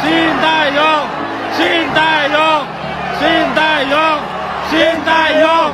Sintayong, Sintayong, Sintayong, Sintayong,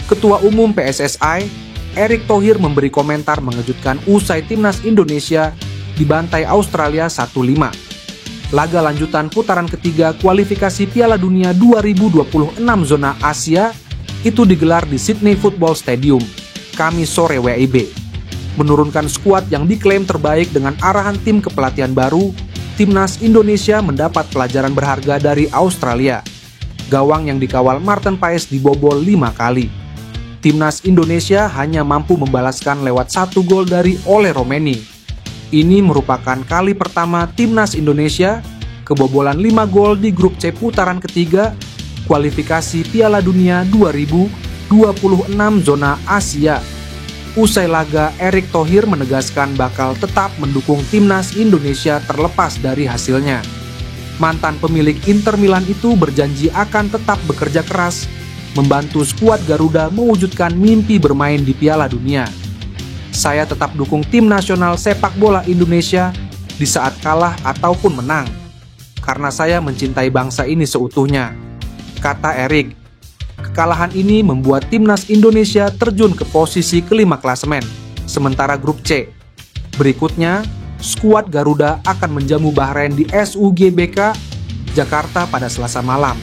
Ketua Umum PSSI, Erick Thohir memberi komentar mengejutkan usai timnas Indonesia dibantai Australia 1-5. Laga lanjutan putaran ketiga kualifikasi Piala Dunia 2026 zona Asia itu digelar di Sydney Football Stadium, Kamis sore WIB. Menurunkan skuad yang diklaim terbaik dengan arahan tim kepelatihan baru, timnas Indonesia mendapat pelajaran berharga dari Australia. Gawang yang dikawal Maarten Paes dibobol 5 kali. Timnas Indonesia hanya mampu membalaskan lewat 1 gol dari Ole Romeni. Ini merupakan kali pertama timnas Indonesia kebobolan 5 gol di grup C putaran ketiga kualifikasi Piala Dunia 2026 zona Asia. Usai laga, Erick Thohir menegaskan bakal tetap mendukung timnas Indonesia terlepas dari hasilnya. Mantan pemilik Inter Milan itu berjanji akan tetap bekerja keras membantu skuad Garuda mewujudkan mimpi bermain di Piala Dunia. Saya tetap dukung tim nasional sepak bola Indonesia di saat kalah ataupun menang, karena saya mencintai bangsa ini seutuhnya, kata Erick. Kekalahan ini membuat timnas Indonesia terjun ke posisi kelima klasemen, sementara grup C. Berikutnya, skuad Garuda akan menjamu Bahrain di SUGBK Jakarta pada Selasa malam.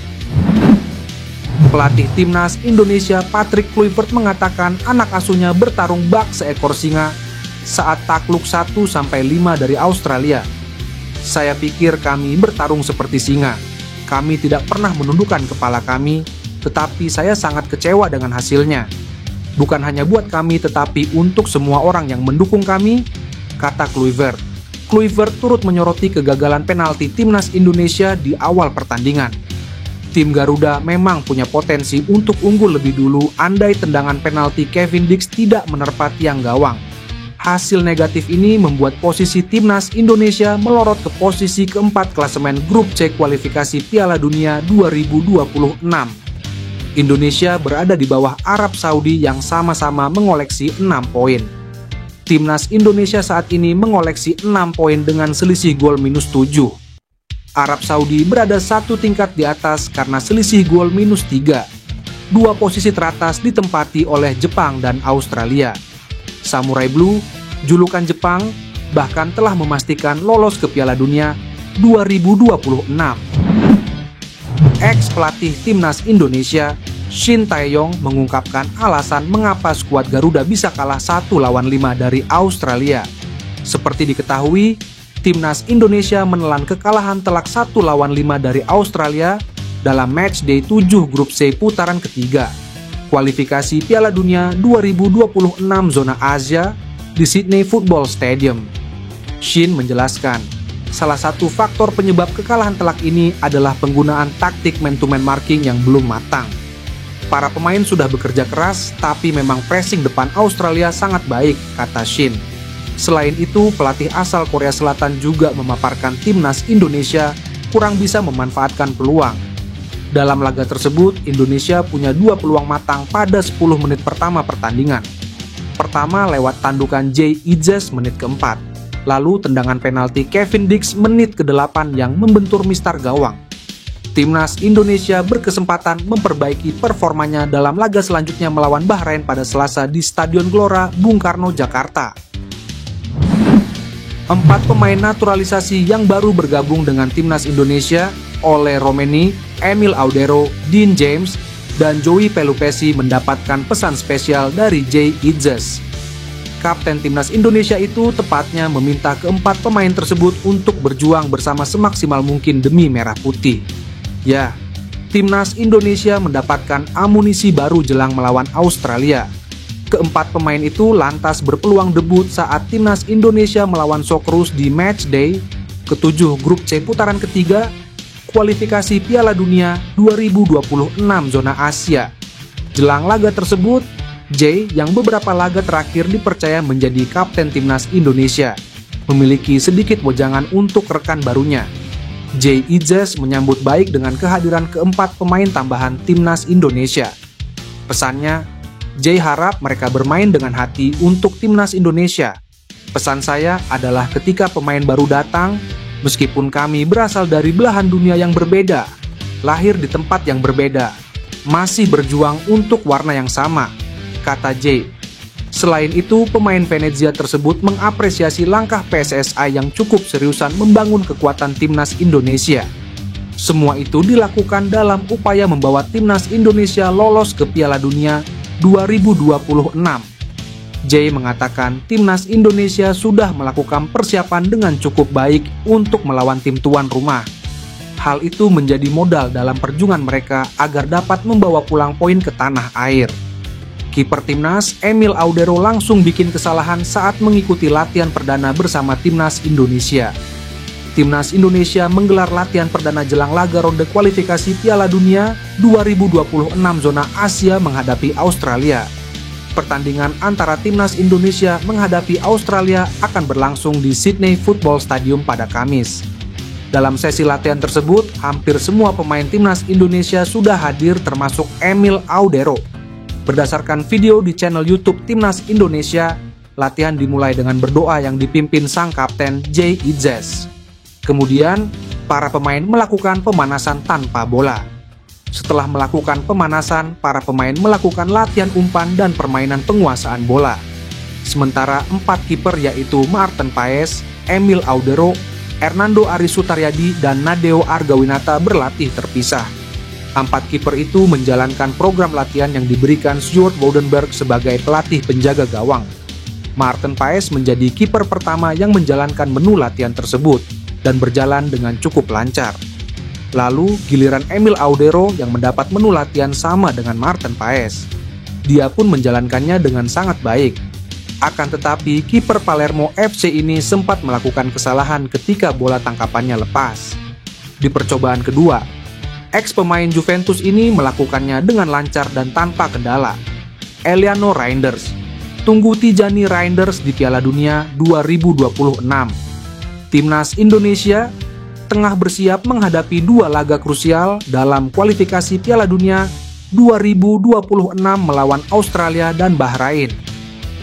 Pelatih timnas Indonesia Patrick Kluivert mengatakan anak asuhnya bertarung bak seekor singa saat takluk 1-5 dari Australia. Saya pikir kami bertarung seperti singa. Kami tidak pernah menundukkan kepala kami, tetapi saya sangat kecewa dengan hasilnya. Bukan hanya buat kami tetapi untuk semua orang yang mendukung kami, kata Kluivert. Kluivert turut menyoroti kegagalan penalti timnas Indonesia di awal pertandingan. Tim Garuda memang punya potensi untuk unggul lebih dulu andai tendangan penalti Kevin Dix tidak menerpa tiang gawang. Hasil negatif ini membuat posisi timnas Indonesia melorot ke posisi keempat klasemen grup C kualifikasi Piala Dunia 2026. Indonesia berada di bawah Arab Saudi yang sama-sama mengoleksi 6 poin. Timnas Indonesia saat ini mengoleksi 6 poin dengan selisih gol -7. Arab Saudi berada 1 tingkat di atas karena selisih gol -3. 2 posisi teratas ditempati oleh Jepang dan Australia. Samurai Blue, julukan Jepang, bahkan telah memastikan lolos ke Piala Dunia 2026. Ex-pelatih timnas Indonesia, Shin Tae-yong mengungkapkan alasan mengapa skuad Garuda bisa kalah 1-5 dari Australia. Seperti diketahui, timnas Indonesia menelan kekalahan telak 1-5 dari Australia dalam matchday 7 grup C putaran ketiga kualifikasi Piala Dunia 2026 zona Asia di Sydney Football Stadium. Shin menjelaskan, salah satu faktor penyebab kekalahan telak ini adalah penggunaan taktik man-to-man marking yang belum matang. Para pemain sudah bekerja keras, tapi memang pressing depan Australia sangat baik, kata Shin. Selain itu, pelatih asal Korea Selatan juga memaparkan timnas Indonesia kurang bisa memanfaatkan peluang. Dalam laga tersebut, Indonesia punya 2 peluang matang pada 10 menit pertama pertandingan. Pertama lewat tandukan Jay Idzes menit keempat, lalu tendangan penalti Kevin Dix menit ke-8 yang membentur mistar gawang. Timnas Indonesia berkesempatan memperbaiki performanya dalam laga selanjutnya melawan Bahrain pada Selasa di Stadion Gelora Bung Karno, Jakarta. 4 pemain naturalisasi yang baru bergabung dengan timnas Indonesia, Ole Romeni, Emil Audero, Dean James, dan Joey Pelupesi mendapatkan pesan spesial dari Jay Idzes. Kapten timnas Indonesia itu tepatnya meminta keempat pemain tersebut untuk berjuang bersama semaksimal mungkin demi merah putih. Ya, timnas Indonesia mendapatkan amunisi baru jelang melawan Australia. Keempat pemain itu lantas berpeluang debut saat timnas Indonesia melawan Socceroos di matchday ke-7 grup C putaran ketiga kualifikasi Piala Dunia 2026 zona Asia. Jelang laga tersebut, Jay yang beberapa laga terakhir dipercaya menjadi kapten timnas Indonesia, memiliki sedikit wejangan untuk rekan barunya. Jay Idzes menyambut baik dengan kehadiran keempat pemain tambahan timnas Indonesia. Pesannya, Jay harap mereka bermain dengan hati untuk timnas Indonesia. Pesan saya adalah ketika pemain baru datang, meskipun kami berasal dari belahan dunia yang berbeda, lahir di tempat yang berbeda, masih berjuang untuk warna yang sama, kata Jay. Selain itu, pemain Venezia tersebut mengapresiasi langkah PSSI yang cukup seriusan membangun kekuatan timnas Indonesia. Semua itu dilakukan dalam upaya membawa timnas Indonesia lolos ke Piala Dunia 2026. Jay mengatakan timnas Indonesia sudah melakukan persiapan dengan cukup baik untuk melawan tim tuan rumah. Hal itu menjadi modal dalam perjuangan mereka agar dapat membawa pulang poin ke tanah air. Kiper timnas Emil Audero langsung bikin kesalahan saat mengikuti latihan perdana bersama timnas Indonesia. Timnas Indonesia menggelar latihan perdana jelang laga ronde kualifikasi Piala Dunia 2026 zona Asia menghadapi Australia. Pertandingan antara timnas Indonesia menghadapi Australia akan berlangsung di Sydney Football Stadium pada Kamis. Dalam sesi latihan tersebut, hampir semua pemain timnas Indonesia sudah hadir termasuk Emil Audero. Berdasarkan video di channel YouTube Timnas Indonesia, latihan dimulai dengan berdoa yang dipimpin sang kapten Jay Idzes. Kemudian, para pemain melakukan pemanasan tanpa bola. Setelah melakukan pemanasan, para pemain melakukan latihan umpan dan permainan penguasaan bola. Sementara 4 kiper yaitu Maarten Paes, Emil Audero, Hernando Aris Sutaryadi, dan Nadeo Argawinata berlatih terpisah. 4 kiper itu menjalankan program latihan yang diberikan Stuart Woudenberg sebagai pelatih penjaga gawang. Maarten Paes menjadi kiper pertama yang menjalankan menu latihan tersebut dan berjalan dengan cukup lancar. Lalu, giliran Emil Audero yang mendapat menu latihan sama dengan Maarten Paes. Dia pun menjalankannya dengan sangat baik. Akan tetapi, kiper Palermo FC ini sempat melakukan kesalahan ketika bola tangkapannya lepas. Di percobaan kedua, ex-pemain Juventus ini melakukannya dengan lancar dan tanpa kendala. Eliano Reinders, tunggu Tijani Reinders di Piala Dunia 2026. Timnas Indonesia tengah bersiap menghadapi 2 laga krusial dalam kualifikasi Piala Dunia 2026 melawan Australia dan Bahrain.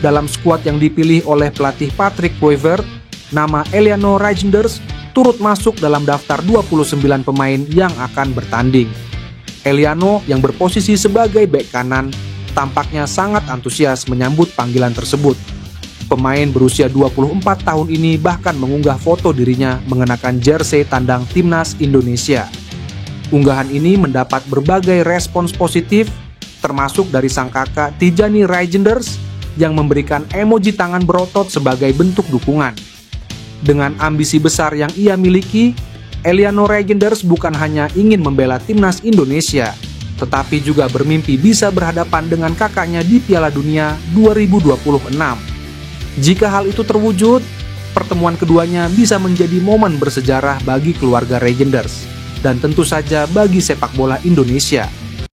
Dalam skuad yang dipilih oleh pelatih Patrick Kluivert, nama Eliano Reinders turut masuk dalam daftar 29 pemain yang akan bertanding. Eliano yang berposisi sebagai bek kanan tampaknya sangat antusias menyambut panggilan tersebut. Pemain berusia 24 tahun ini bahkan mengunggah foto dirinya mengenakan jersey tandang timnas Indonesia. Unggahan ini mendapat berbagai respons positif, termasuk dari sang kakak Tijani Reinders yang memberikan emoji tangan berotot sebagai bentuk dukungan. Dengan ambisi besar yang ia miliki, Eliano Reinders bukan hanya ingin membela timnas Indonesia, tetapi juga bermimpi bisa berhadapan dengan kakaknya di Piala Dunia 2026. Jika hal itu terwujud, pertemuan keduanya bisa menjadi momen bersejarah bagi keluarga Reinders dan tentu saja bagi sepak bola Indonesia.